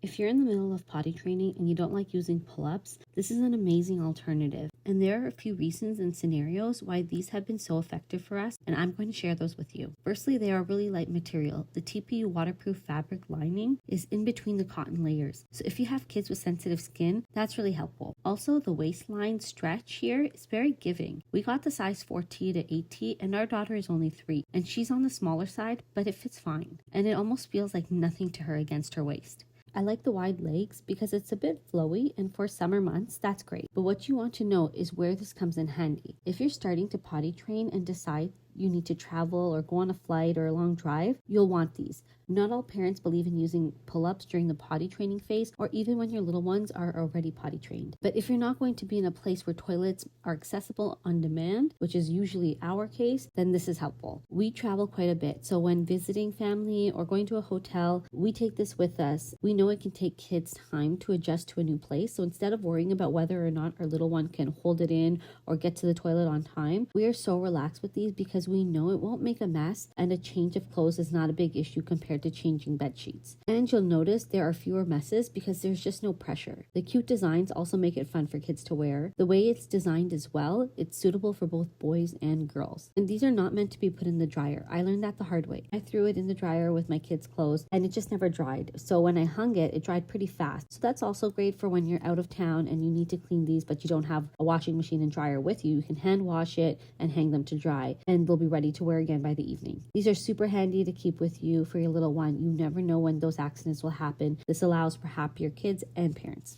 If you're in the middle of potty training and you don't like using pull-ups, this is an amazing alternative. And there are a few reasons and scenarios why these have been so effective for us, and I'm going to share those with you. Firstly, they are really light material. The TPU waterproof fabric lining is in between the cotton layers. So if you have kids with sensitive skin, that's really helpful. Also, the waistline stretch here is very giving. We got the size 4T to 8T, and our daughter is only 3, and she's on the smaller side, but it fits fine. And it almost feels like nothing to her against her waist. I like the wide legs because it's a bit flowy, and for summer months, that's great. But what you want to know is where this comes in handy. If you're starting to potty train and decide you need to travel or go on a flight or a long drive, you'll want these. Not all parents believe in using pull-ups during the potty training phase or even when your little ones are already potty trained. But if you're not going to be in a place where toilets are accessible on demand, which is usually our case, then this is helpful. We travel quite a bit, so when visiting family or going to a hotel, we take this with us. We know it can take kids time to adjust to a new place, so instead of worrying about whether or not our little one can hold it in or get to the toilet on time, we are so relaxed with these because we know it won't make a mess, and a change of clothes is not a big issue compared to changing bed sheets. And you'll notice there are fewer messes because there's just no pressure. The cute designs also make it fun for kids to wear. The way it's designed as well, it's suitable for both boys and girls. And these are not meant to be put in the dryer. I learned that the hard way. I threw it in the dryer with my kids' clothes and it just never dried. So when I hung it, it dried pretty fast. So that's also great for when you're out of town and you need to clean these, but you don't have a washing machine and dryer with you. You can hand wash it and hang them to dry, and they'll be ready to wear again by the evening. These are super handy to keep with you for your little one. You never know when those accidents will happen. This allows for happier kids and parents.